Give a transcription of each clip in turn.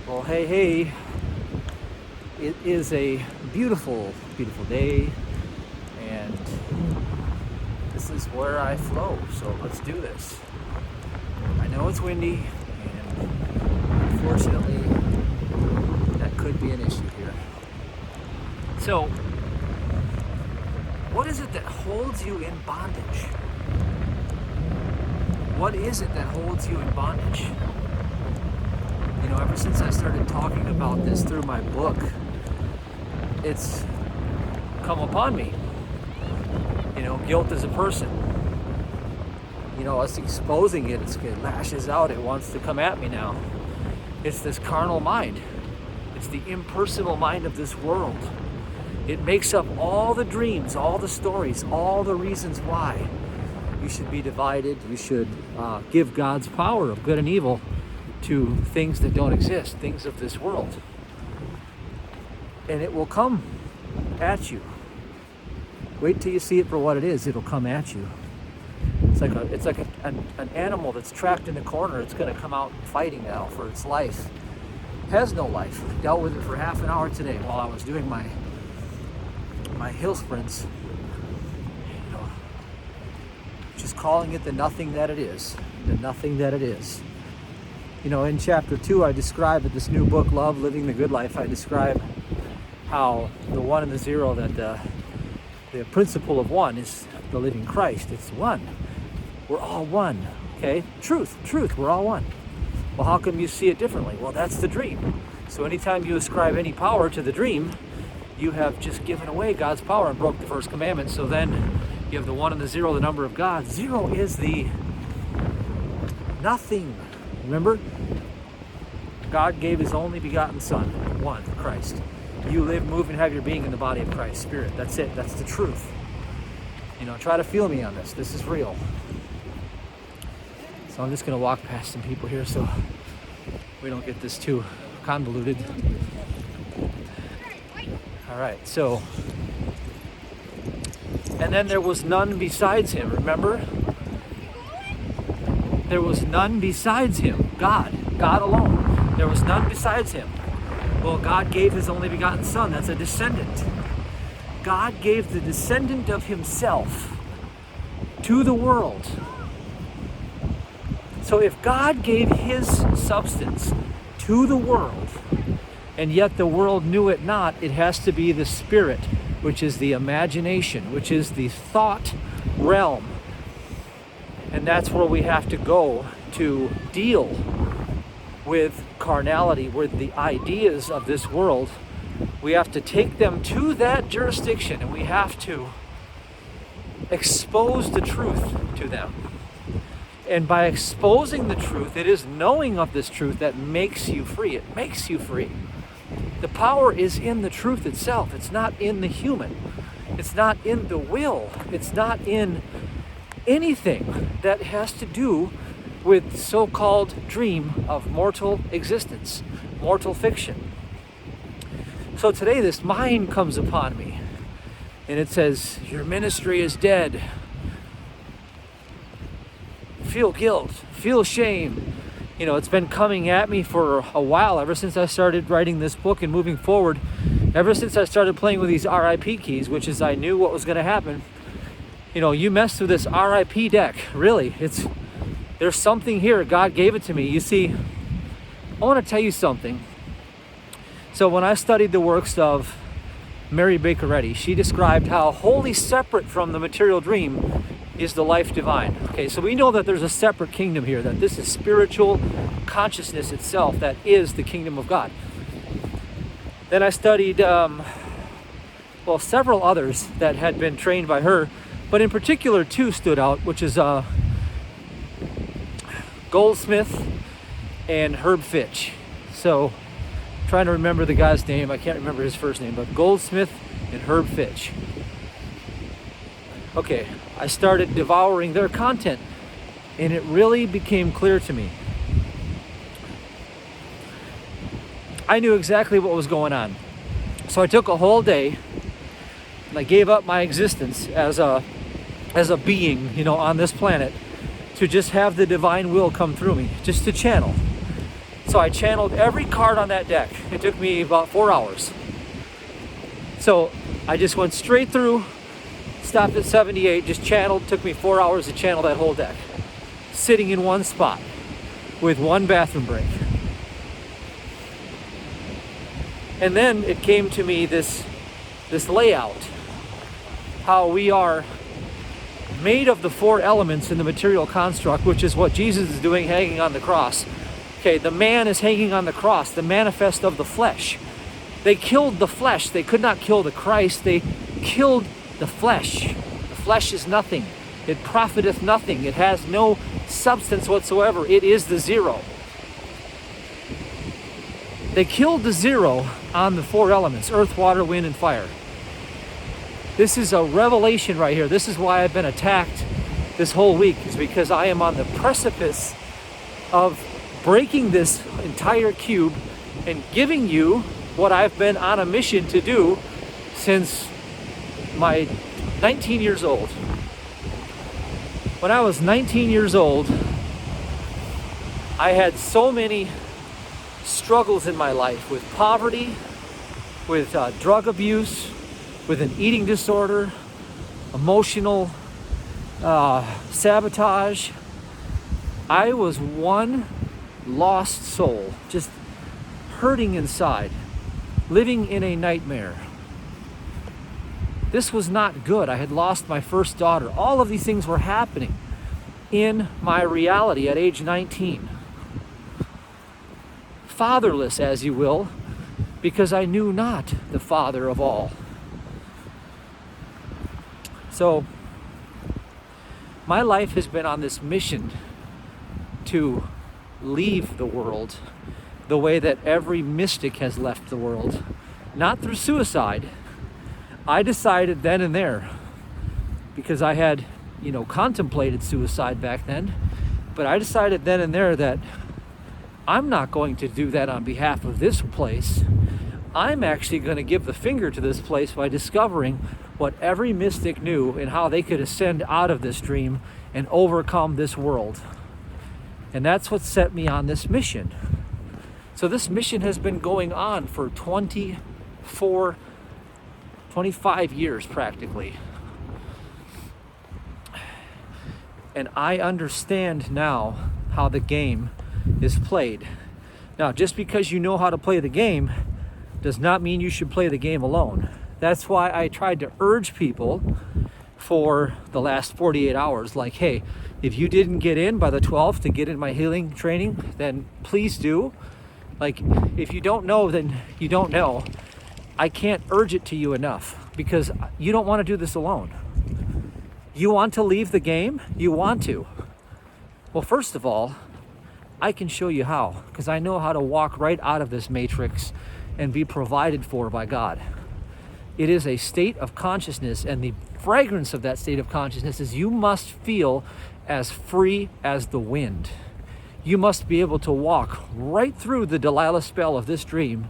Well, hey, it is a beautiful, beautiful day, and this is where I flow, so let's do this. I know it's windy, and unfortunately, that could be an issue here. So, what is it that holds you in bondage? What is it that holds you in bondage? You know, ever since I started talking about this through my book, it's come upon me. You know, guilt as a person. You know, us exposing it, it lashes out, it wants to come at me now. It's this carnal mind. It's the impersonal mind of this world. It makes up all the dreams, all the stories, all the reasons why you should be divided. You should give God's power of good and evil to things that don't exist, things of this world. And it will come at you. Wait till you see it for what it is. It'll come at you. It's like an animal that's trapped in a corner. It's going to come out fighting now for its life. It has no life. I dealt with it for half an hour today while I was doing my hill sprints. You know, just calling it the nothing that it is. The nothing that it is. You know, in chapter 2, I describe in this new book, Love, Living the Good Life, I describe how the one and the zero, that the principle of one is the living Christ. It's one. We're all one, okay? Truth, we're all one. Well, how come you see it differently? Well, that's the dream. So anytime you ascribe any power to the dream, you have just given away God's power and broke the first commandment. So then you have the one and the zero, the number of God. Zero is the nothing. Remember? God gave his only begotten Son, one, Christ. You live, move, and have your being in the body of Christ, Spirit. That's it. That's the truth. You know, try to feel me on this. This is real. So I'm just going to walk past some people here so we don't get this too convoluted. All right, so, and then there was none besides him, remember? There was none besides him, God alone. There was none besides him. Well, God gave his only begotten Son, that's a descendant. God gave the descendant of himself to the world. So if God gave his substance to the world, and yet the world knew it not, it has to be the spirit, which is the imagination, which is the thought realm. And that's where we have to go to deal with carnality, with the ideas of this world. We have to take them to that jurisdiction, and we have to expose the truth to them. And by exposing the truth, it is knowing of this truth that makes you free. It makes you free. The power is in the truth itself. It's not in the human. It's not in the will. It's not in anything that has to do with so-called dream of mortal existence, mortal fiction. So today this mind comes upon me, and it says, your ministry is dead. Feel guilt, feel shame. You know, it's been coming at me for a while, ever since I started writing this book and moving forward, ever since I started playing with these RIP keys, which is I knew what was going to happen. You know, you mess with this RIP deck, really, there's something here. God gave it to me. You see, I want to tell you something. So when I studied the works of Mary Baker Eddy, she described how wholly separate from the material dream is the life divine. Okay, so we know that there's a separate kingdom here, that this is spiritual consciousness itself that is the kingdom of God. Then I studied, several others that had been trained by her, but in particular two stood out, which is Goldsmith and Herb Fitch. So, I'm trying to remember the guy's name. I can't remember his first name, but Goldsmith and Herb Fitch. Okay, I started devouring their content, and it really became clear to me. I knew exactly what was going on. So I took a whole day, and I gave up my existence as a being, on this planet, to just have the divine will come through me, just to channel. So I channeled every card on that deck. It took me about 4 hours. So I just went straight through, stopped at 78, just channeled. Took me 4 hours to channel that whole deck, sitting in one spot with one bathroom break. And then it came to me, this layout, how we are made of the 4 elements in the material construct, which is what Jesus is doing hanging on the cross. Okay, the man is hanging on the cross, the manifest of the flesh. They killed the flesh. They could not kill the Christ. They killed the flesh. The flesh is nothing. It profiteth nothing. It has no substance whatsoever. It is the zero. They killed the zero on the 4 elements: earth, water, wind, and fire. This is a revelation right here. This is why I've been attacked this whole week, is because I am on the precipice of breaking this entire cube and giving you what I've been on a mission to do since my 19 years old. When I was 19 years old, I had so many struggles in my life with poverty, with drug abuse, with an eating disorder, emotional sabotage. I was one lost soul, just hurting inside, living in a nightmare. This was not good. I had lost my first daughter. All of these things were happening in my reality at age 19. Fatherless, as you will, because I knew not the Father of all. So, my life has been on this mission to leave the world the way that every mystic has left the world. Not through suicide. I decided then and there, because I had, contemplated suicide back then, but I decided then and there that I'm not going to do that on behalf of this place. I'm actually going to give the finger to this place by discovering what every mystic knew and how they could ascend out of this dream and overcome this world. And that's what set me on this mission. So this mission has been going on for 25 years practically. And I understand now how the game is played. Now, just because you know how to play the game does not mean you should play the game alone. That's why I tried to urge people for the last 48 hours, like, hey, if you didn't get in by the 12th to get in my healing training, then please do. Like, if you don't know, then you don't know. I can't urge it to you enough, because you don't want to do this alone. You want to leave the game? You want to. Well, first of all, I can show you how, because I know how to walk right out of this matrix and be provided for by God. It is a state of consciousness, and the fragrance of that state of consciousness is you must feel as free as the wind. You must be able to walk right through the Delilah spell of this dream,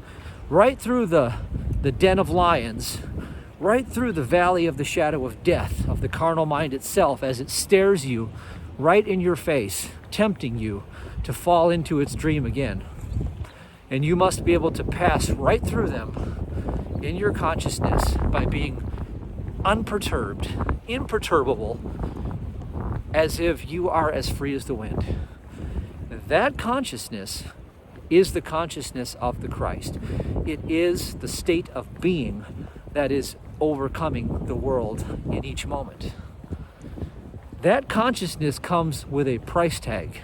right through the den of lions, right through the valley of the shadow of death, of the carnal mind itself, as it stares you right in your face, tempting you to fall into its dream again. And you must be able to pass right through them in your consciousness by being unperturbed, imperturbable, as if you are as free as the wind. That consciousness is the consciousness of the Christ. It is the state of being that is overcoming the world in each moment. That consciousness comes with a price tag.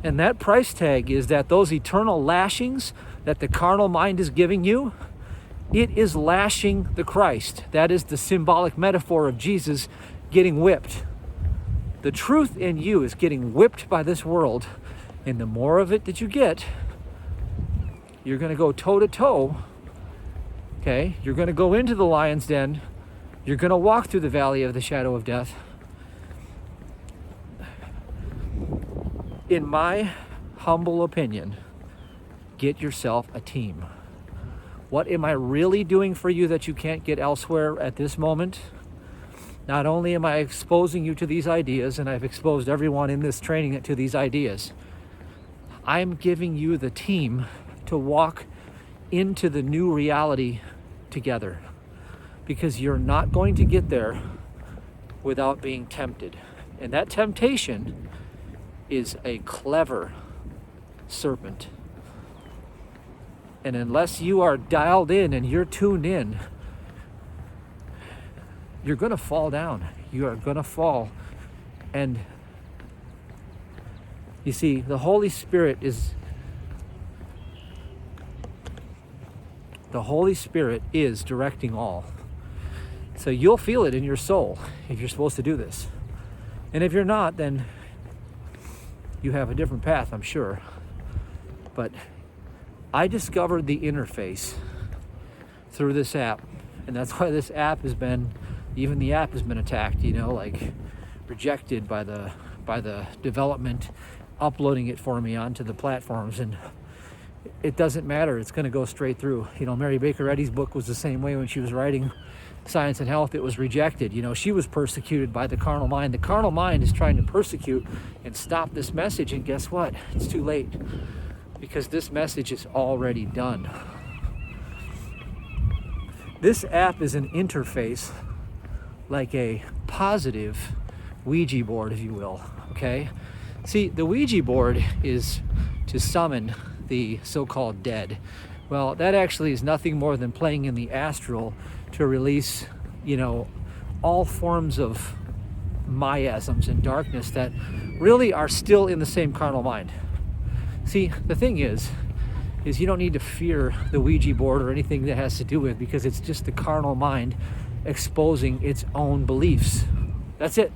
And that price tag is that those eternal lashings that the carnal mind is giving you, it is lashing the Christ. That is the symbolic metaphor of Jesus getting whipped. The truth in you is getting whipped by this world, and the more of it that you get, you're going to go toe to toe. Okay? You're going to go into the lion's den. You're going to walk through the valley of the shadow of death. In my humble opinion, get yourself a team. What am I really doing for you that you can't get elsewhere at this moment? Not only am I exposing you to these ideas, and I've exposed everyone in this training to these ideas, I'm giving you the team to walk into the new reality together, because you're not going to get there without being tempted. And that temptation is a clever serpent. And unless you are dialed in and you're tuned in, you're going to fall down. You are going to fall. And you see, the Holy Spirit is directing all. So you'll feel it in your soul if you're supposed to do this. And if you're not, then you have a different path, I'm sure. But I discovered the interface through this app. And that's why this app has been, even the app has been attacked, like rejected by the development, uploading it for me onto the platforms. And it doesn't matter, it's going to go straight through. Mary Baker Eddy's book was the same way when she was writing Science and Health. It was rejected. She was persecuted by the carnal mind. The carnal mind is trying to persecute and stop this message, and guess what? It's too late, because this message is already done. This app is an interface, like a positive Ouija board, if you will, okay? See, the Ouija board is to summon the so-called dead. Well, that actually is nothing more than playing in the astral to release, all forms of miasms and darkness that really are still in the same carnal mind. See, the thing is you don't need to fear the Ouija board or anything that has to do with it, because it's just the carnal mind exposing its own beliefs. That's it.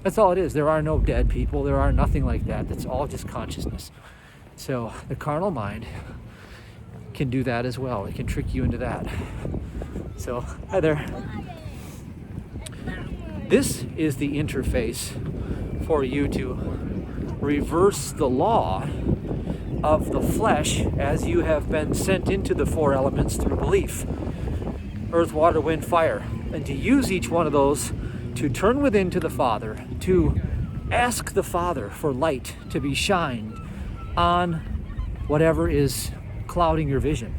That's all it is. There are no dead people. There are nothing like that. That's all just consciousness. So the carnal mind can do that as well. It can trick you into that. So, hi there. This is the interface for you to reverse the law of the flesh as you have been sent into the four elements through belief. Earth, water, wind, fire. And to use each one of those to turn within to the Father, to ask the Father for light to be shined on whatever is clouding your vision.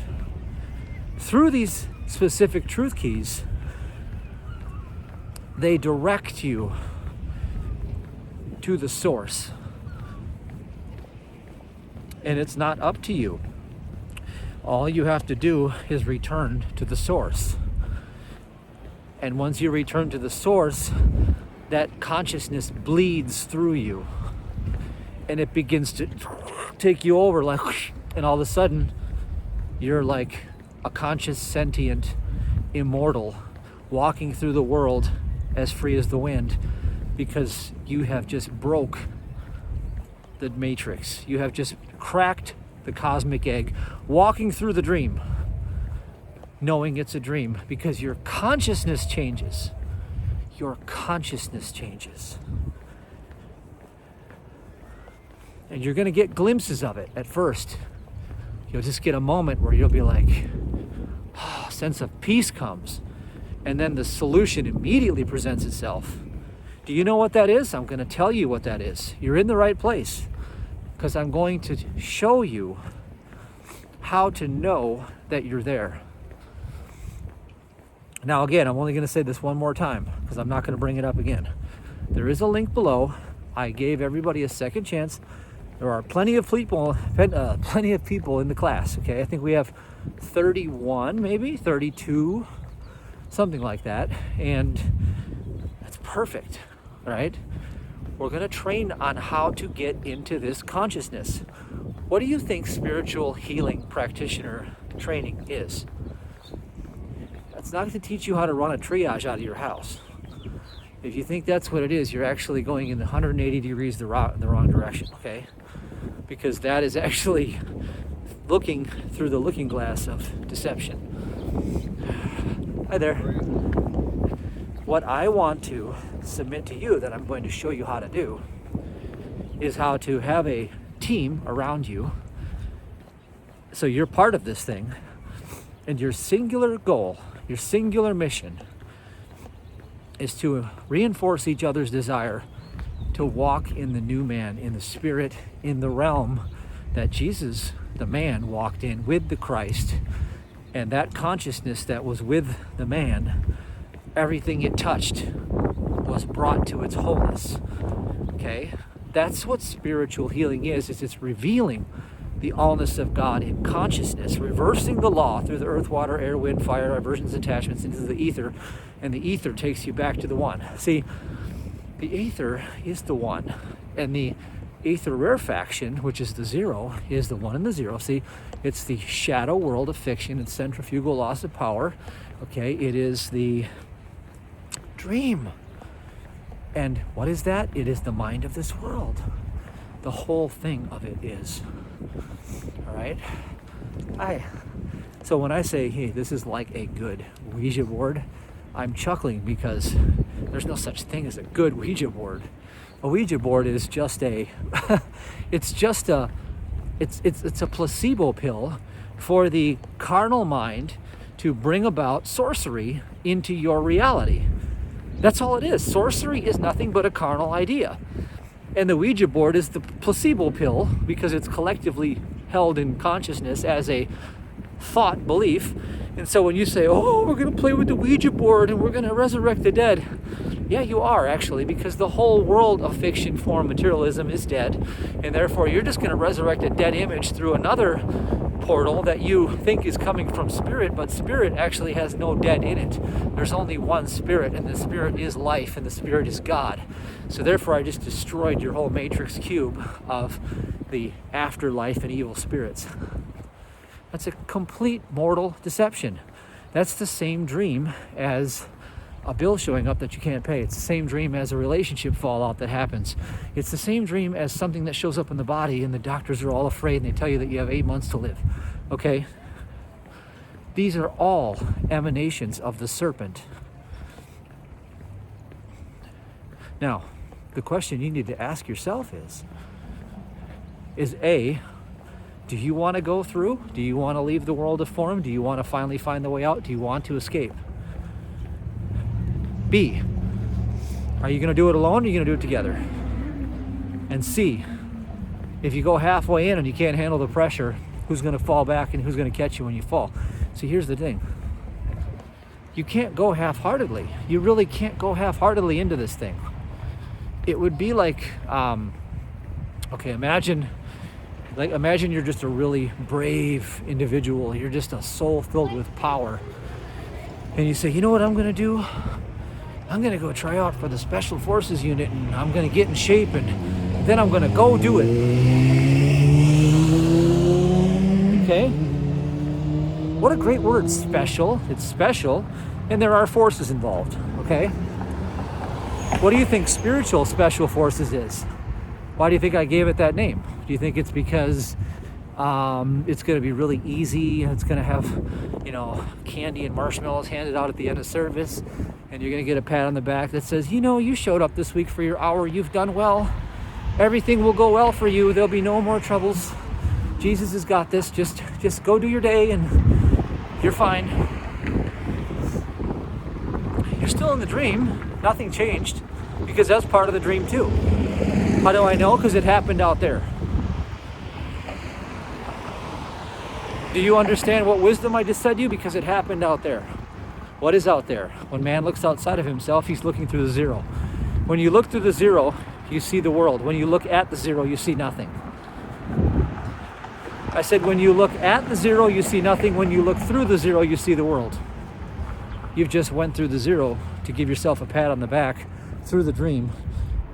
Through these specific truth keys, they direct you to the source. And it's not up to you. All you have to do is return to the source. And once you return to the source, that consciousness bleeds through you. And it begins to take you over, and all of a sudden, you're like a conscious, sentient, immortal, walking through the world as free as the wind, because you have just broke the matrix. You have just cracked the cosmic egg, walking through the dream, knowing it's a dream, because your consciousness changes. Your consciousness changes. And you're going to get glimpses of it at first. You'll just get a moment where you'll be like, a sense of peace comes. And then the solution immediately presents itself. Do you know what that is? I'm going to tell you what that is. You're in the right place, because I'm going to show you how to know that you're there. Now, again, I'm only going to say this one more time, because I'm not going to bring it up again. There is a link below. I gave everybody a second chance. There are plenty of people in the class, okay? I think we have 31, maybe 32, something like that. And that's perfect, right? We're going to train on how to get into this consciousness. What do you think spiritual healing practitioner training is? It's not to teach you how to run a triage out of your house. If you think that's what it is, you're actually going in 180 degrees the wrong direction, okay? Because that is actually looking through the looking glass of deception. Hi there. What I want to submit to you, that I'm going to show you how to do, is how to have a team around you. So you're part of this thing, and your singular goal, your singular mission, is to reinforce each other's desire to walk in the new man, in the spirit, in the realm that Jesus, the man, walked in with the Christ, and that consciousness that was with the man, everything it touched was brought to its wholeness. Okay? That's what spiritual healing is it's revealing the allness of God in consciousness, reversing the law through the earth, water, air, wind, fire, aversions, attachments into the ether, and the ether takes you back to the one. See, the ether is the one, and the ether rarefaction, which is the zero, is the one and the zero. See, it's the shadow world of fiction and centrifugal loss of power. Okay, it is the dream. And what is that? It is the mind of this world. The whole thing of it is. All right? So when I say, hey, this is like a good Ouija board, I'm chuckling because there's no such thing as a good Ouija board. A Ouija board is just it's a placebo pill for the carnal mind to bring about sorcery into your reality. That's all it is. Sorcery is nothing but a carnal idea. And the Ouija board is the placebo pill because it's collectively held in consciousness as a thought belief. And so when you say, oh, we're going to play with the Ouija board and we're going to resurrect the dead, yeah, you are actually, because the whole world of fiction form materialism is dead, and therefore you're just going to resurrect a dead image through another portal that you think is coming from spirit, but spirit actually has no dead in it. There's only one spirit, and the spirit is life, and the spirit is God. So therefore I just destroyed your whole matrix cube of the afterlife and evil spirits. That's a complete mortal deception. That's the same dream as a bill showing up that you can't pay. It's the same dream as a relationship fallout that happens. It's the same dream as something that shows up in the body and the doctors are all afraid and they tell you that you have 8 months to live. Okay? These are all emanations of the serpent. Now, the question you need to ask yourself is A, do you want to go through? Do you want to leave the world of form? Do you want to finally find the way out? Do you want to escape? B, are you going to do it alone or are you going to do it together? And C, if you go halfway in and you can't handle the pressure, who's going to fall back and who's going to catch you when you fall? See, here's the thing. You can't go half-heartedly. You really can't go half-heartedly into this thing. It would be like, imagine you're just a really brave individual. You're just a soul filled with power. And you say, you know what I'm going to do? I'm going to go try out for the Special Forces unit and I'm going to get in shape and then I'm going to go do it. Okay? What a great word, special. It's special and there are forces involved. Okay? What do you think spiritual special forces is? Why do you think I gave it that name? Do you think it's because it's going to be really easy? It's going to have, candy and marshmallows handed out at the end of service, and you're going to get a pat on the back that says, you showed up this week for your hour. You've done well. Everything will go well for you. There'll be no more troubles. Jesus has got this. Just go do your day, and you're fine. You're still in the dream. Nothing changed, because that's part of the dream too. How do I know? Because it happened out there. Do you understand what wisdom I just said to you? Because it happened out there. What is out there? When man looks outside of himself, he's looking through the zero. When you look through the zero, you see the world. When you look at the zero, you see nothing. I said when you look at the zero, you see nothing. When you look through the zero, you see the world. You've just went through the zero to give yourself a pat on the back through the dream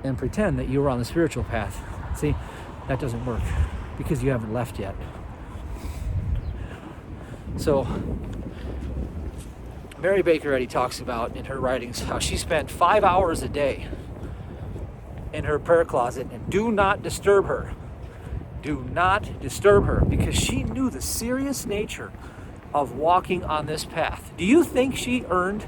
and pretend that you were on the spiritual path. See, that doesn't work because you haven't left yet. So, Mary Baker Eddy talks about in her writings how she spent 5 hours a day in her prayer closet and do not disturb her. Do not disturb her, because she knew the serious nature of walking on this path. Do you think she earned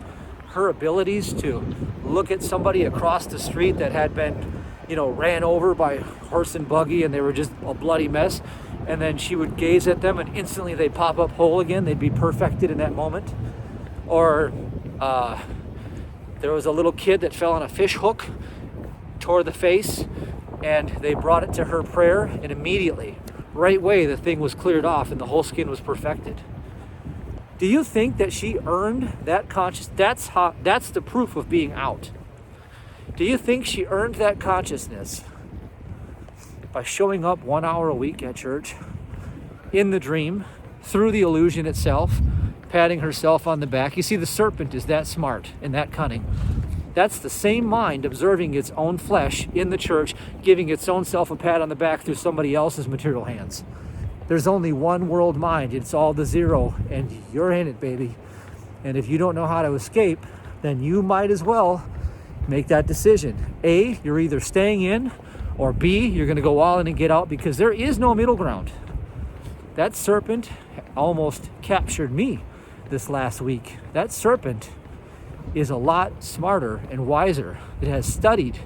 her abilities to look at somebody across the street that had been, ran over by horse and buggy and they were just a bloody mess, and then she would gaze at them and instantly they'd pop up whole again? They'd be perfected in that moment. Or there was a little kid that fell on a fish hook, tore the face, and they brought it to her prayer, and immediately right way, the thing was cleared off and the whole skin was perfected. Do you think that she earned that consciousness? That's the proof of being out. Do you think she earned that consciousness by showing up 1 hour a week at church, in the dream, through the illusion itself, patting herself on the back? You see, the serpent is that smart and that cunning. That's the same mind observing its own flesh in the church, giving its own self a pat on the back through somebody else's material hands. There's only one world mind. It's all the zero, and you're in it, baby. And if you don't know how to escape, then you might as well make that decision. A, you're either staying in, or B, you're going to go all in and get out, because there is no middle ground. That serpent almost captured me this last week. That serpent is a lot smarter and wiser. It has studied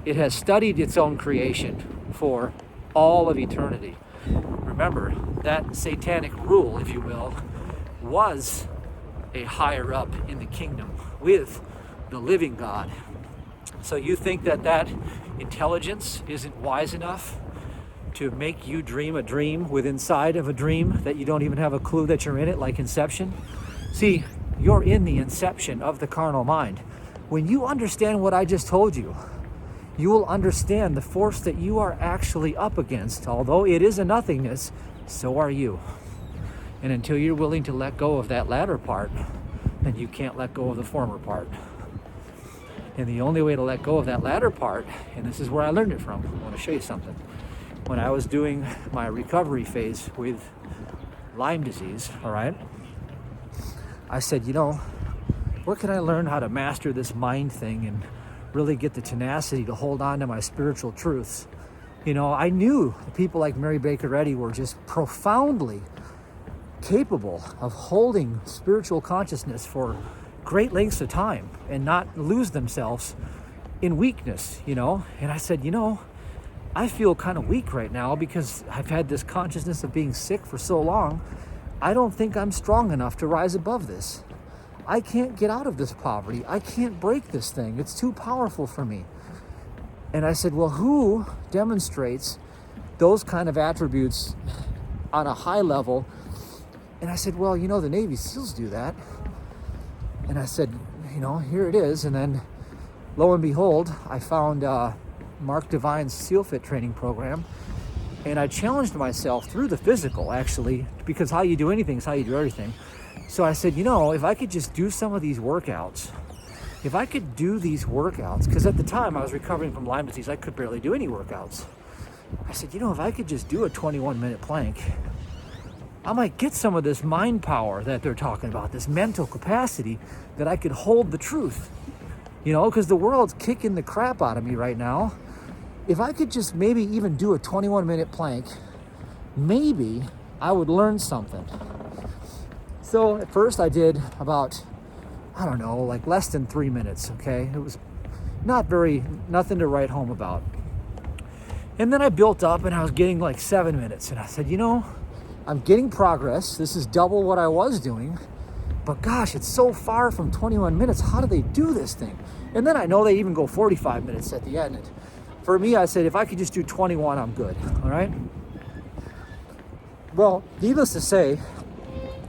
its own creation for all of eternity. Remember, that satanic rule, if you will, was a higher up in the kingdom with the living God. So you think that intelligence isn't wise enough to make you dream a dream within inside of a dream that you don't even have a clue that you're in it, like Inception? See, you're in the inception of the carnal mind. When you understand what I just told you, you will understand the force that you are actually up against. Although it is a nothingness, so are you. And until you're willing to let go of that latter part, then you can't let go of the former part. And the only way to let go of that latter part, and this is where I learned it from, I want to show you something. When I was doing my recovery phase with Lyme disease, all right, I said, where can I learn how to master this mind thing and really get the tenacity to hold on to my spiritual truths? I knew people like Mary Baker Eddy were just profoundly capable of holding spiritual consciousness for great lengths of time and not lose themselves in weakness, And I said, I feel kind of weak right now because I've had this consciousness of being sick for so long. I don't think I'm strong enough to rise above this. I can't get out of this poverty. I can't break this thing. It's too powerful for me. And I said, well, who demonstrates those kind of attributes on a high level? And I said, well, the Navy SEALs do that. And I said, here it is. And then lo and behold, I found Mark Devine's SEAL Fit training program. And I challenged myself through the physical, actually, because how you do anything is how you do everything. So I said, if I could just do some of these workouts, because at the time I was recovering from Lyme disease, I could barely do any workouts. I said, if I could just do a 21-minute plank, I might get some of this mind power that they're talking about, this mental capacity that I could hold the truth. Because the world's kicking the crap out of me right now. If I could just maybe even do a 21-minute plank, maybe I would learn something. So at first I did about, less than 3 minutes, okay? It was nothing to write home about. And then I built up and I was getting like 7 minutes. And I said, I'm getting progress. This is double what I was doing. But gosh, it's so far from 21 minutes. How do they do this thing? And then I know they even go 45 minutes at the end. And for me, I said, if I could just do 21, I'm good, all right? Well, needless to say,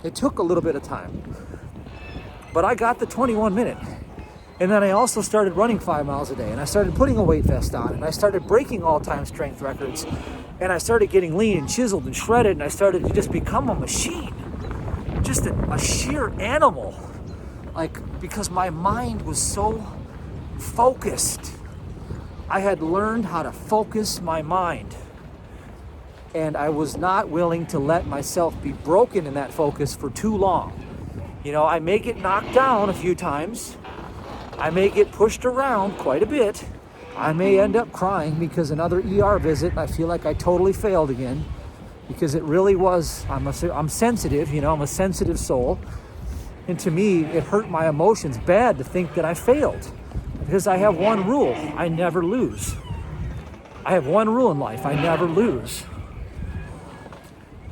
it took a little bit of time. But I got the 21 minute. And then I also started running 5 miles a day. And I started putting a weight vest on. And I started breaking all-time strength records. And I started getting lean and chiseled and shredded. And I started to just become a machine. Just a sheer animal. Because my mind was so focused. I had learned how to focus my mind. And I was not willing to let myself be broken in that focus for too long. I may get knocked down a few times. I may get pushed around quite a bit. I may end up crying because another ER visit, I feel like I totally failed again. Because it really was, I'm sensitive, I'm a sensitive soul. And to me, it hurt my emotions bad to think that I failed. Because I have one rule, I never lose. I have one rule in life, I never lose.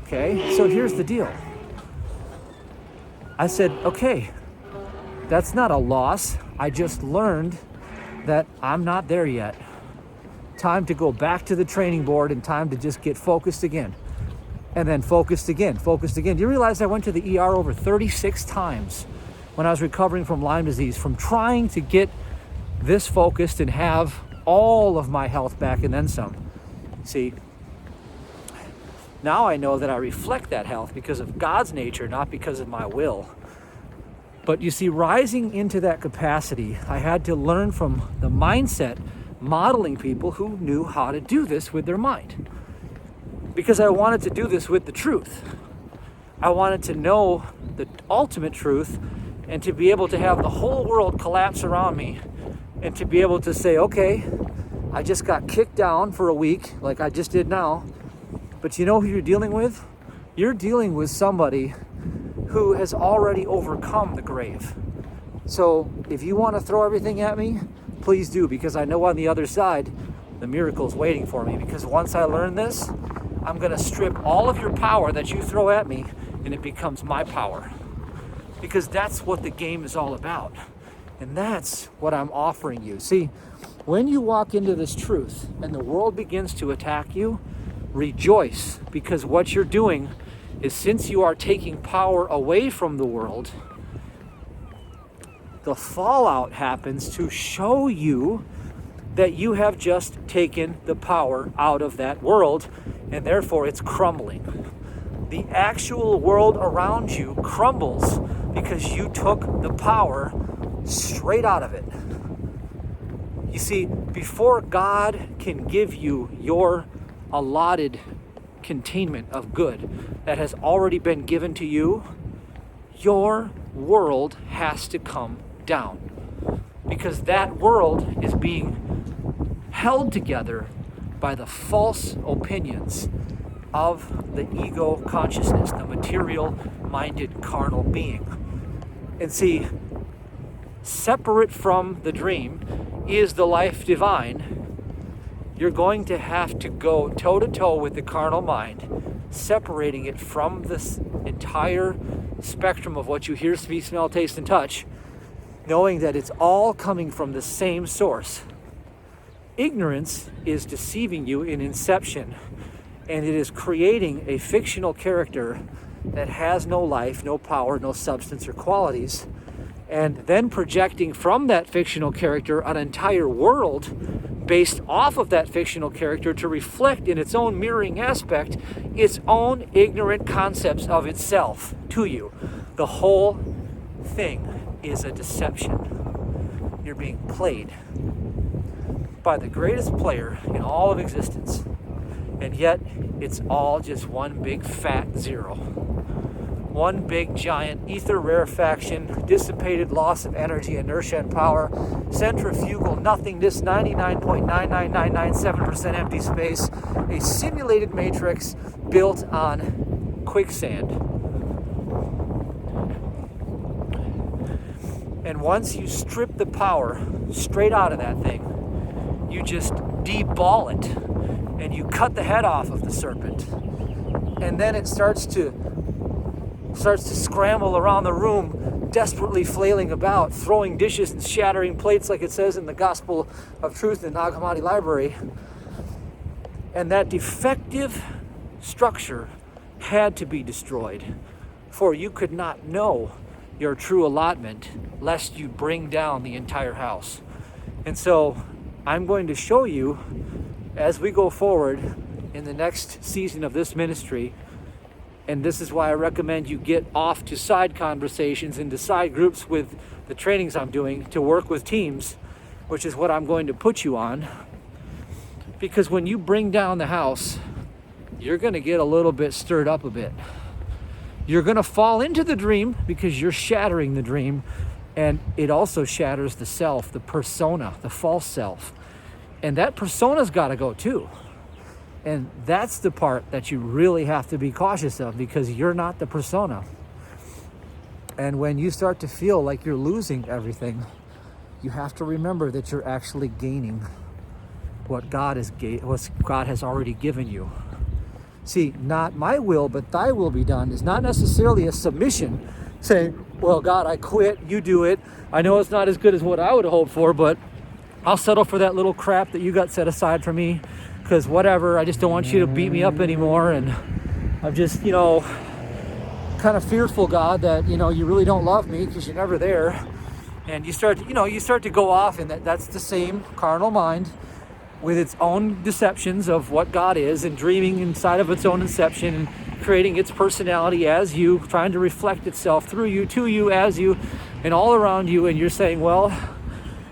Okay, so here's the deal. I said, okay, that's not a loss. I just learned that I'm not there yet. Time to go back to the training board and time to just get focused again. and then focused again. Do you realize I went to the ER over 36 times when I was recovering from Lyme disease, from trying to get this focused and have all of my health back and then some? See, now I know that I reflect that health because of God's nature, not because of my will. But you see, rising into that capacity, I had to learn from the mindset modeling people who knew how to do this with their mind. Because I wanted to do this with the truth. I wanted to know the ultimate truth and to be able to have the whole world collapse around me and to be able to say, okay, I just got kicked down for a week like I just did now. But you know who you're dealing with? You're dealing with somebody who has already overcome the grave. So if you want to throw everything at me, please do, because I know on the other side, the miracle is waiting for me. Because once I learn this, I'm going to strip all of your power that you throw at me, and it becomes my power. Because that's what the game is all about. And that's what I'm offering you. See, when you walk into this truth and the world begins to attack you, rejoice, because what you're doing is, since you are taking power away from the world, the fallout happens to show you that you have just taken the power out of that world, and therefore it's crumbling. The actual world around you crumbles because you took the power straight out of it. You see, before God can give you your allotted containment of good that has already been given to you, your world has to come down, because that world is being held together by the false opinions of the ego consciousness, the material-minded carnal being. And see, separate from the dream is the life divine. You're going to have to go toe-to-toe with the carnal mind, separating it from this entire spectrum of what you hear, see, smell, taste, and touch, knowing that it's all coming from the same source. Ignorance is deceiving you in inception, and it is creating a fictional character that has no life, no power, no substance or qualities, and then projecting from that fictional character an entire world based off of that fictional character to reflect in its own mirroring aspect its own ignorant concepts of itself to you. The whole thing is a deception. You're being played by the greatest player in all of existence, and yet it's all just one big fat zero. One big giant ether rarefaction, dissipated loss of energy, inertia, and power, centrifugal nothingness, 99.99997% empty space, a simulated matrix built on quicksand. And once you strip the power straight out of that thing, you just deball it and you cut the head off of the serpent. And then it starts to scramble around the room, desperately flailing about, throwing dishes and shattering plates like it says in the Gospel of Truth in the Nag Hammadi Library. And that defective structure had to be destroyed, for you could not know your true allotment lest you bring down the entire house. And so I'm going to show you, as we go forward in the next season of this ministry, and this is why I recommend you get off to side conversations and to side groups with the trainings I'm doing to work with teams, which is what I'm going to put you on. Because when you bring down the house, you're going to get a little bit stirred up a bit. You're going to fall into the dream because you're shattering the dream, and it also shatters the self, the persona, the false self. And that persona's got to go too. And that's the part that you really have to be cautious of, because you're not the persona. And when you start to feel like you're losing everything, you have to remember that you're actually gaining what God has already given you. See, not my will, but thy will be done is not necessarily a submission saying, well, God, I quit, you do it. I know it's not as good as what I would have hoped for, but I'll settle for that little crap that you got set aside for me, because whatever, I just don't want you to beat me up anymore. And I'm just, kind of fearful, God, that, you really don't love me because you're never there. And you start to go off, and that's the same carnal mind with its own deceptions of what God is, and dreaming inside of its own inception, and creating its personality as you, trying to reflect itself through you, to you, as you, and all around you. And you're saying, well,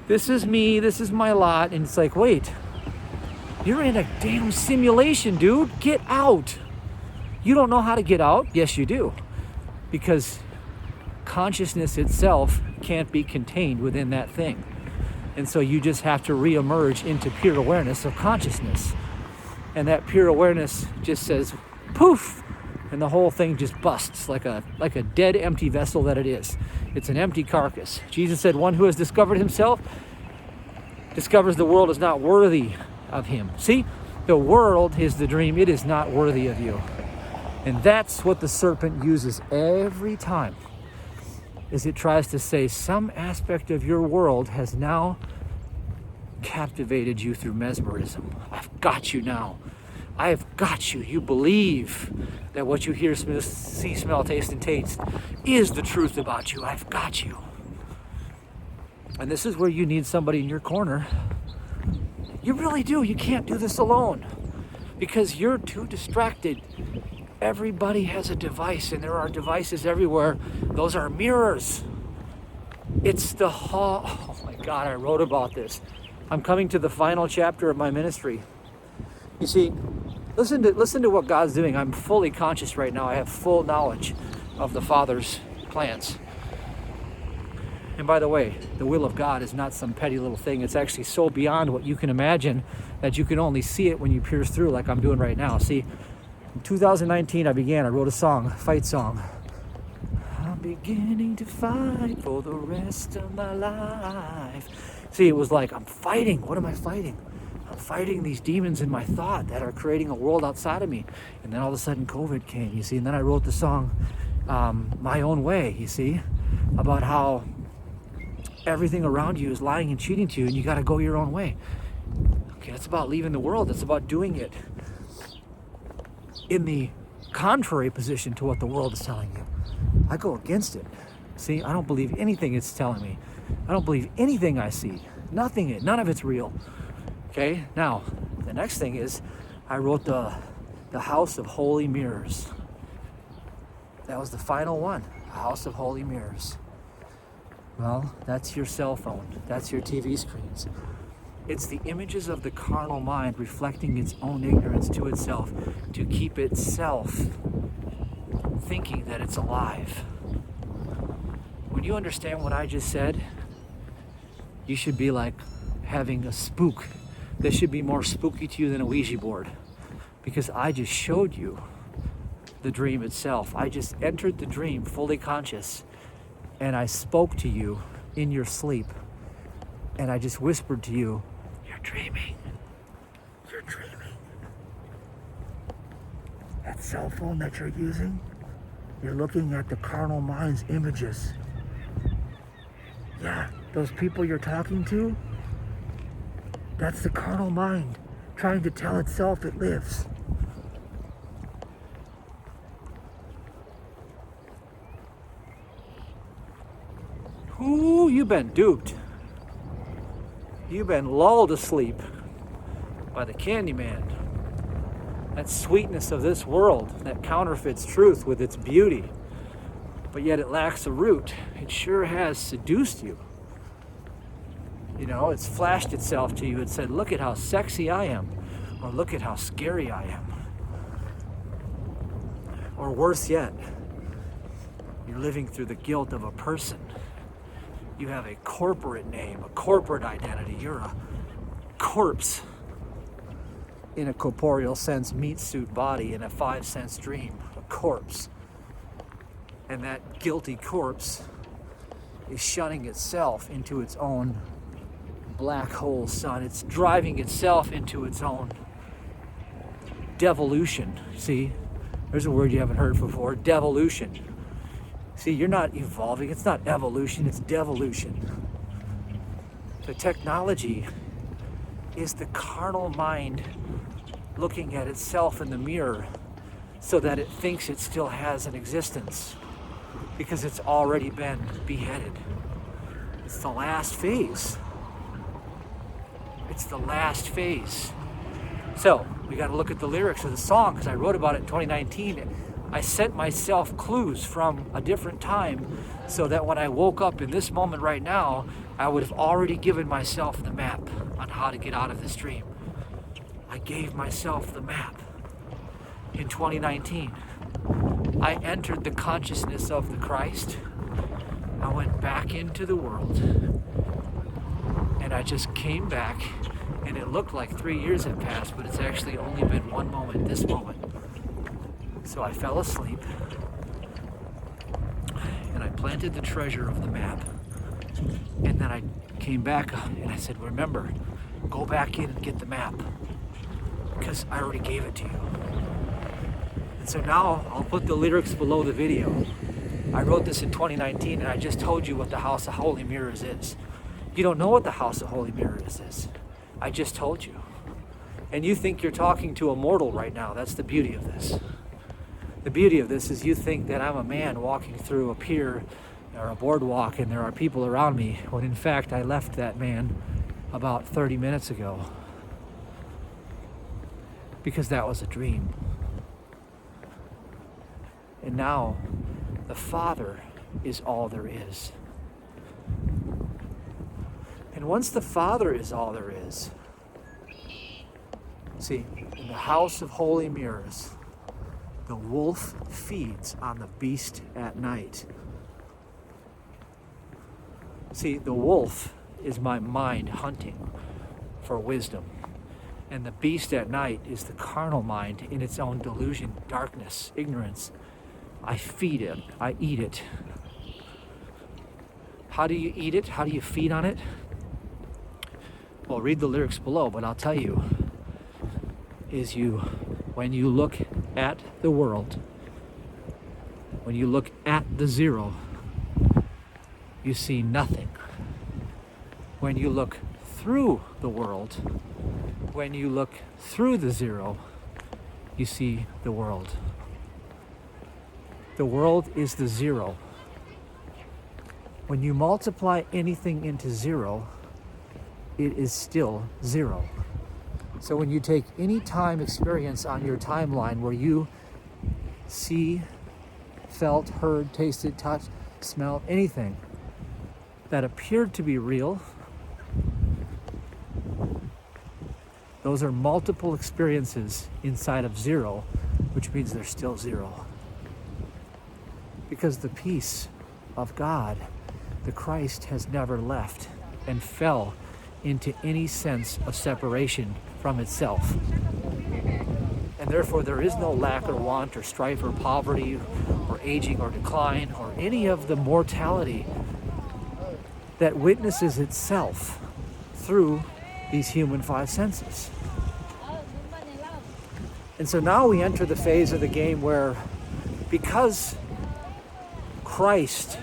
this is me, this is my lot. And it's like, wait, you're in a damn simulation, dude. Get out. You don't know how to get out? Yes, you do. Because consciousness itself can't be contained within that thing. And so you just have to re-emerge into pure awareness of consciousness. And that pure awareness just says, poof, and the whole thing just busts like a dead, empty vessel that it is. It's an empty carcass. Jesus said, one who has discovered himself discovers the world is not worthy of him. See, the world is the dream. It is not worthy of you. And that's what the serpent uses every time, is it tries to say some aspect of your world has now captivated you through mesmerism. I've got you now. I have got you. You believe that what you hear, see, smell, taste, and taste is the truth about you. I've got you. And this is where you need somebody in your corner. You really do. You can't do this alone because you're too distracted. Everybody has a device, and there are devices everywhere. Those are mirrors. It's the oh my God, I wrote about this. I'm coming to the final chapter of my ministry. You see, listen to what God's doing. I'm fully conscious right now. I have full knowledge of the Father's plans. And by the way, the will of God is not some petty little thing. It's actually so beyond what you can imagine that you can only see it when you pierce through, like I'm doing right now. See, in 2019, I wrote a song, fight song. I'm beginning to fight for the rest of my life. See, it was like, I'm fighting. What am I fighting? I'm fighting these demons in my thought that are creating a world outside of me. And then all of a sudden, COVID came, you see. And then I wrote the song, My Own Way, you see, about how everything around you is lying and cheating to you, and you got to go your own way. Okay, that's about leaving the world. That's about doing it in the contrary position to what the world is telling you. I go against it. See, I don't believe anything it's telling me. I don't believe anything I see. None of it's real. Okay, now, the next thing is, I wrote the House of Holy Mirrors. That was the final one, the House of Holy Mirrors. Well, that's your cell phone. That's your TV screens. It's the images of the carnal mind reflecting its own ignorance to itself to keep itself thinking that it's alive. When you understand what I just said, you should be like having a spook. This should be more spooky to you than a Ouija board, because I just showed you the dream itself. I just entered the dream fully conscious, and I spoke to you in your sleep, and I just whispered to you, you're dreaming. You're dreaming. That cell phone that you're using, you're looking at the carnal mind's images. Yeah, those people you're talking to, that's the carnal mind trying to tell itself it lives. Ooh, you've been duped. You've been lulled asleep by the Candyman. That sweetness of this world that counterfeits truth with its beauty, but yet it lacks a root. It sure has seduced you. You know, it's flashed itself to you and said, look at how sexy I am, or look at how scary I am. Or worse yet, you're living through the guilt of a person. You have a corporate name, a corporate identity. You're a corpse in a corporeal sense, meat suit body in a 5-sense dream, a corpse. And that guilty corpse is shutting itself into its own black hole sun. It's driving itself into its own devolution. See, there's a word you haven't heard before, devolution. See, you're not evolving. It's not evolution, it's devolution. The technology is the carnal mind looking at itself in the mirror so that it thinks it still has an existence because it's already been beheaded. It's the last phase. It's the last phase. So we got to look at the lyrics of the song because I wrote about it in 2019. I sent myself clues from a different time so that when I woke up in this moment right now, I would have already given myself the map on how to get out of this dream. I gave myself the map in 2019. I entered the consciousness of the Christ. I went back into the world. And I just came back, and it looked like 3 years had passed, but it's actually only been one moment, this moment. So I fell asleep, and I planted the treasure of the map. And then I came back, and I said, remember, go back in and get the map, because I already gave it to you. And so now I'll put the lyrics below the video. I wrote this in 2019, and I just told you what the House of Holy Mirrors is. You don't know what the House of Holy Mirrors is. I just told you. And you think you're talking to a mortal right now. That's the beauty of this. The beauty of this is you think that I'm a man walking through a pier or a boardwalk and there are people around me, when in fact I left that man about 30 minutes ago. Because that was a dream. And now the Father is all there is. And once the Father is all there is, see, in the House of Holy Mirrors, the wolf feeds on the beast at night. See, the wolf is my mind hunting for wisdom. And the beast at night is the carnal mind in its own delusion, darkness, ignorance. I feed it. I eat it. How do you eat it? How do you feed on it? Well, read the lyrics below, but I'll tell you, when you look at the world, when you look at the zero, you see nothing. When you look through the world, when you look through the zero, you see the world. The world is the zero. When you multiply anything into zero, it is still zero. So when you take any time experience on your timeline where you see, felt, heard, tasted, touched, smelled, anything that appeared to be real, those are multiple experiences inside of zero, which means they're still zero. Because the peace of God, the Christ, has never left and fell into any sense of separation from itself. And therefore there is no lack or want or strife or poverty or aging or decline or any of the mortality that witnesses itself through these human five senses. And so now we enter the phase of the game where, because Christ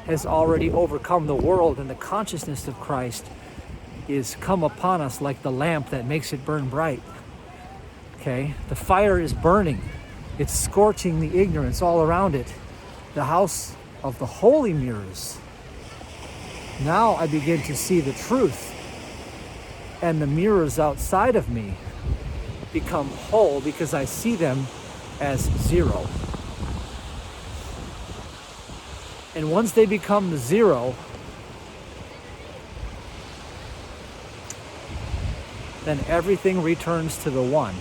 has already overcome the world and the consciousness of Christ is come upon us like the lamp that makes it burn bright. Okay? The fire is burning. It's scorching the ignorance all around it. The house of the holy mirrors. Now I begin to see the truth. And the mirrors outside of me become whole because I see them as zero. And once they become zero, then everything returns to the one.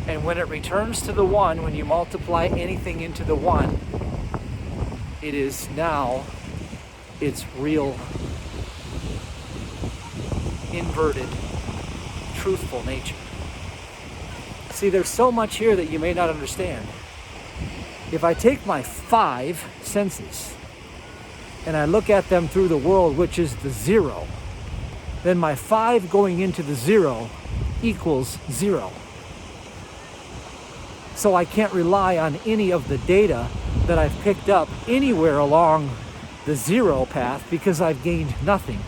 And when it returns to the one, when you multiply anything into the one, it is now its real, inverted, truthful nature. See, there's so much here that you may not understand. If I take my five senses and I look at them through the world, which is the zero, then my 5 going into the 0 equals 0. So I can't rely on any of the data that I've picked up anywhere along the 0 path because I've gained nothing.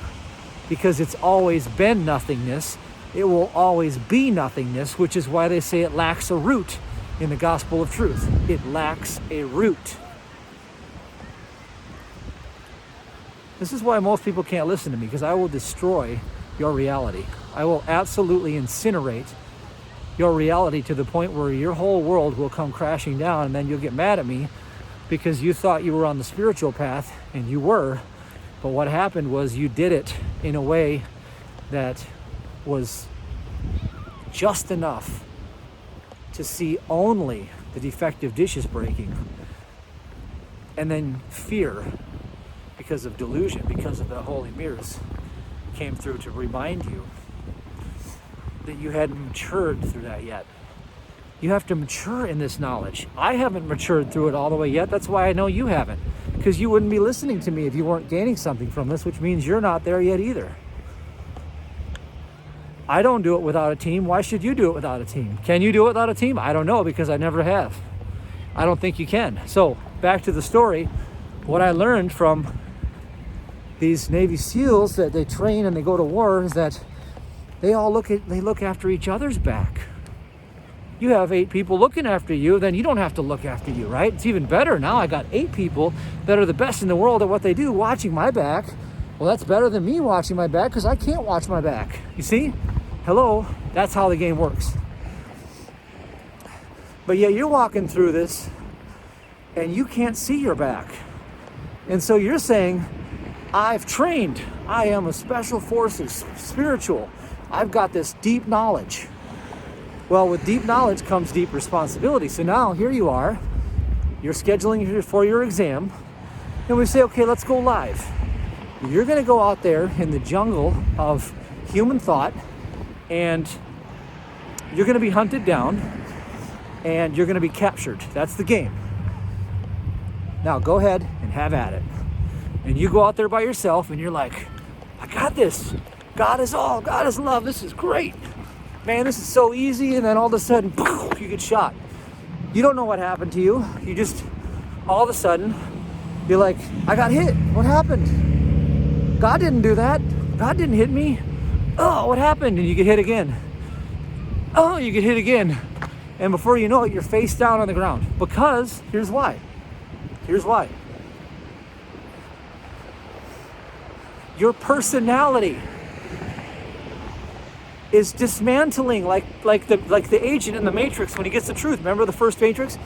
Because it's always been nothingness, it will always be nothingness, which is why they say it lacks a root. in the gospel of truth. It lacks a root. This is why most people can't listen to me, because I will destroy your reality. I will absolutely incinerate your reality to the point where your whole world will come crashing down, and then you'll get mad at me because you thought you were on the spiritual path, and you were, but what happened was you did it in a way that was just enough to see only the defective dishes breaking, and then fear, because of delusion, because of the holy mirrors, came through to remind you that you hadn't matured through that yet. You have to mature in this knowledge. I haven't matured through it all the way yet. That's why I know you haven't, because you wouldn't be listening to me if you weren't gaining something from this, which means you're not there yet either. I don't do it without a team. Why should you do it without a team? Can you do it without a team? I don't know, because I never have. I don't think you can. So back to the story. What I learned from these Navy SEALs that they train and they go to war is that they look after each other's back. You have 8 people looking after you, then you don't have to look after you, right? It's even better now. I got 8 people that are the best in the world at what they do, watching my back. Well, that's better than me watching my back, because I can't watch my back. You see? Hello? That's how the game works. But yet you're walking through this and you can't see your back. And so you're saying, I've trained. I am a special forces, spiritual. I've got this deep knowledge. Well, with deep knowledge comes deep responsibility. So now here you are, you're scheduling for your exam, and we say, okay, let's go live. You're gonna go out there in the jungle of human thought, and you're gonna be hunted down, and you're gonna be captured. That's the game. Now go ahead and have at it. And you go out there by yourself and you're like, I got this. God is all. God is love. This is great. Man, this is so easy. And then all of a sudden, poof, you get shot. You don't know what happened to you. You just, all of a sudden, you're like, I got hit. What happened? God didn't do that. God didn't hit me. Oh, what happened? And you get hit again. Oh, you get hit again. And before you know it, you're face down on the ground. Because, here's why. Here's why. Your personality is dismantling, like the agent in the Matrix when he gets the truth. Remember the first Matrix?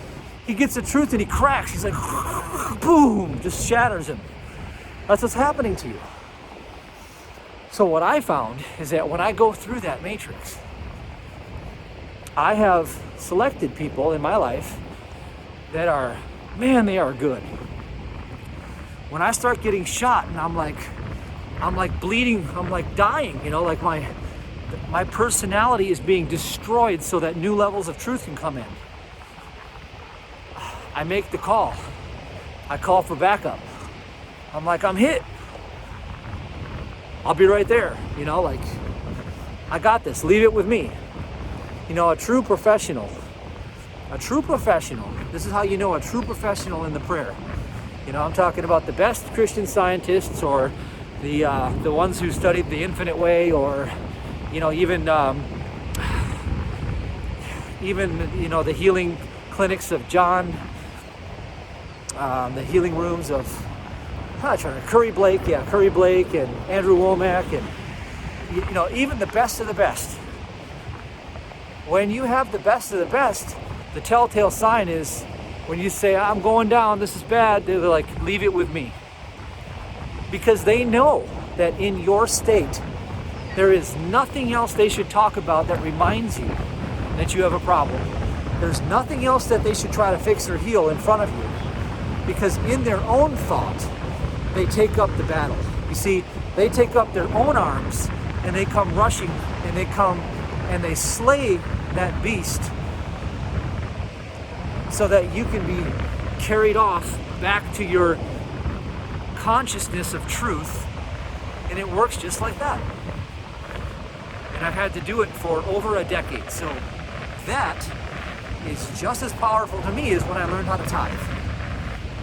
He gets the truth and he cracks. He's like, boom, just shatters him. That's what's happening to you. So what I found is that when I go through that Matrix, I have selected people in my life that are, man, they are good. When I start getting shot and I'm like bleeding, I'm like dying, like my personality is being destroyed so that new levels of truth can come in. I make the call. I call for backup. I'm like, I'm hit. I'll be right there, I got this, leave it with me. A true professional, this is how you know a true professional in the prayer. I'm talking about the best Christian scientists, or the ones who studied the infinite way, or even the healing clinics of John, the healing rooms of Curry Blake and Andrew Womack, and even the best of the best. When you have the best of the best, the telltale sign is when you say, I'm going down, this is bad, they're like, leave it with me. Because they know that in your state, there is nothing else they should talk about that reminds you that you have a problem. There's nothing else that they should try to fix or heal in front of you. Because in their own thought, they take up the battle. You see, they take up their own arms and they come rushing and they come and they slay that beast so that you can be carried off back to your consciousness of truth. And it works just like that. And I've had to do it for over a decade. So that is just as powerful to me as when I learned how to tithe.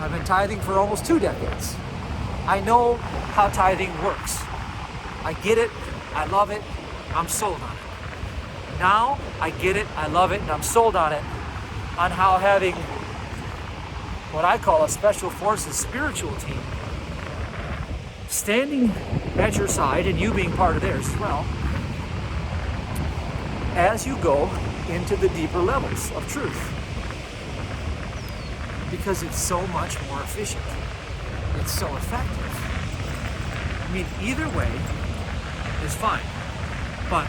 I've been tithing for almost 2 decades. I know how tithing works. I get it, I love it, I'm sold on it. Now I get it, I love it, and I'm sold on it. on how having what I call a special forces spiritual team standing at your side and you being part of theirs as well, as you go into the deeper levels of truth. Because it's so much more efficient. It's so effective. I mean, either way is fine. But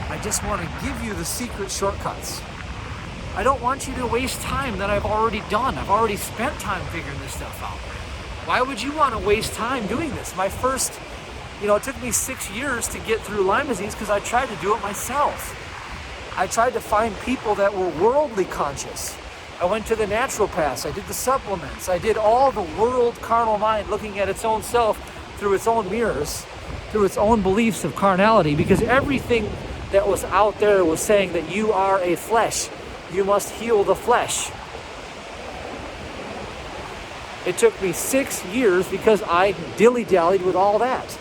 I just want to give you the secret shortcuts. I don't want you to waste time that I've already done. I've already spent time figuring this stuff out. Why would you want to waste time doing this? My first, it took me 6 years to get through Lyme disease because I tried to do it myself. I tried to find people that were worldly conscious. I went to the naturopaths, I did the supplements, I did all the world carnal mind looking at its own self through its own mirrors, through its own beliefs of carnality, because everything that was out there was saying that you are a flesh. You must heal the flesh. It took me 6 years because I dilly-dallied with all that.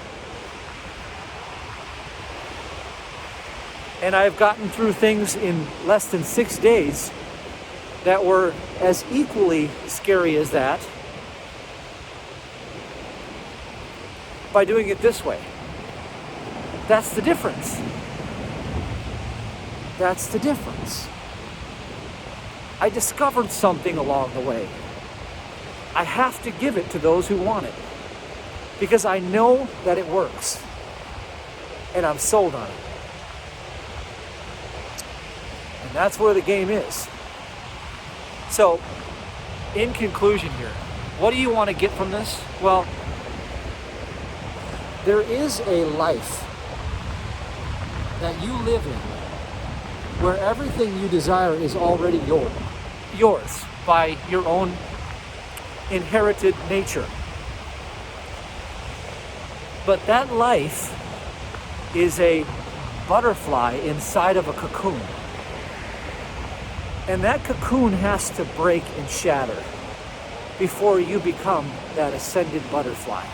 And I've gotten through things in less than 6 days that were as equally scary as that by doing it this way. That's the difference. That's the difference. I discovered something along the way. I have to give it to those who want it because I know that it works and I'm sold on it. And that's where the game is. So, in conclusion here, what do you want to get from this? Well, there is a life that you live in where everything you desire is already yours by your own inherited nature. But that life is a butterfly inside of a cocoon. And that cocoon has to break and shatter before you become that ascended butterfly.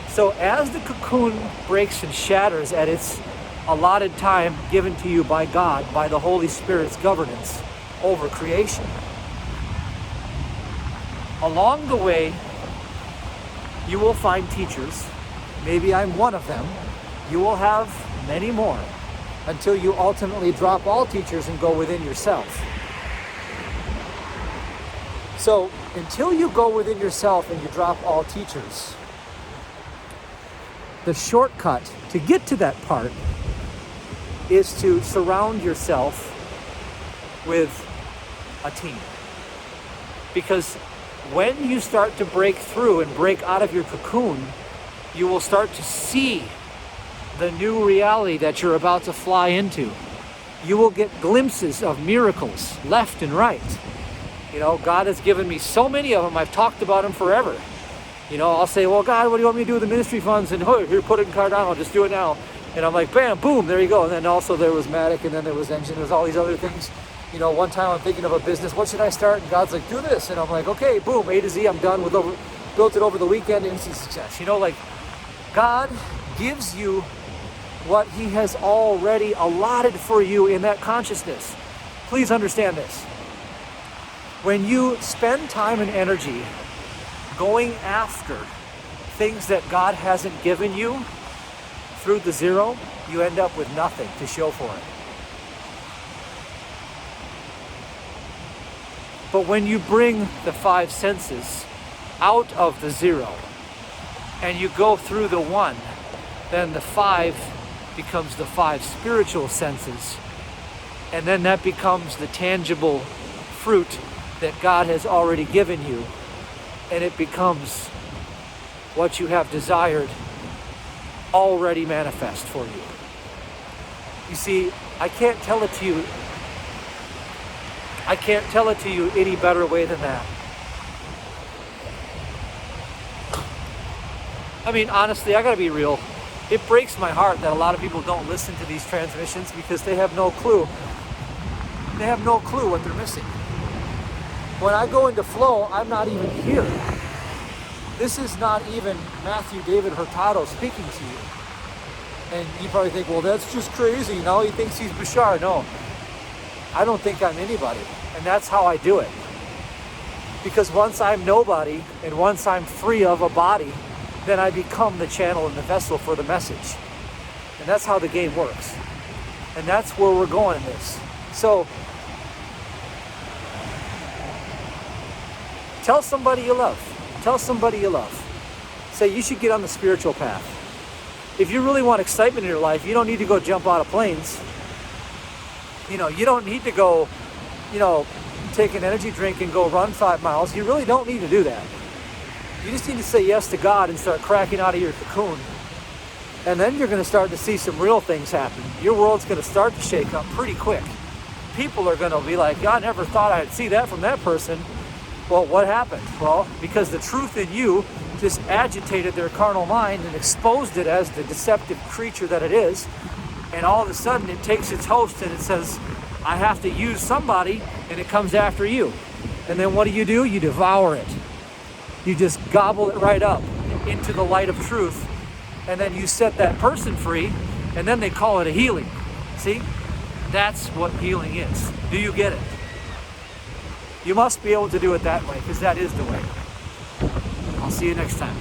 So as the cocoon breaks and shatters at its allotted time given to you by God, by the Holy Spirit's governance over creation, along the way, you will find teachers. Maybe I'm one of them. You will have many more, until you ultimately drop all teachers and go within yourself. So until you go within yourself and you drop all teachers, the shortcut to get to that part is to surround yourself with a team. Because when you start to break through and break out of your cocoon, you will start to see the new reality that you're about to fly into. You will get glimpses of miracles left and right. God has given me so many of them. I've talked about them forever. I'll say, well, God, what do you want me to do with the ministry funds? And here, put it in Cardano, just do it now. And I'm like, bam, boom, there you go. And then also there was Matic, and then there was Engine, there's all these other things. One time I'm thinking of a business, what should I start? And God's like, do this. And I'm like, okay, boom, A to Z, I'm done with built it over the weekend, instant success. God gives you what he has already allotted for you in that consciousness. Please understand this. When you spend time and energy going after things that God hasn't given you through the zero, you end up with nothing to show for it. But when you bring the 5 senses out of the zero and you go through the 1, then the 5 becomes the 5 spiritual senses, and then that becomes the tangible fruit that God has already given you, and it becomes what you have desired already manifest for you. You see, I can't tell it to you any better way than that. I mean, honestly, I gotta be real. It breaks my heart that a lot of people don't listen to these transmissions because they have no clue. They have no clue what they're missing. When I go into flow, I'm not even here. This is not even Matthew David Hurtado speaking to you. And you probably think, well, that's just crazy. Now he thinks he's Bashar. No. I don't think I'm anybody. And that's how I do it. Because once I'm nobody, and once I'm free of a body, then I become the channel and the vessel for the message. And that's how the game works. And that's where we're going in this. So, tell somebody you love. Tell somebody you love. Say, you should get on the spiritual path. If you really want excitement in your life, you don't need to go jump out of planes. You know, you don't need to go, take an energy drink and go run 5 miles. You really don't need to do that. You just need to say yes to God and start cracking out of your cocoon. And then you're going to start to see some real things happen. Your world's going to start to shake up pretty quick. People are going to be like, I never thought I'd see that from that person. Well, what happened? Well, because the truth in you just agitated their carnal mind and exposed it as the deceptive creature that it is. And all of a sudden it takes its host and it says, I have to use somebody, and it comes after you. And then what do? You devour it. You just gobble it right up into the light of truth. And then you set that person free, and then they call it a healing. See? That's what healing is. Do you get it? You must be able to do it that way, because that is the way. I'll see you next time.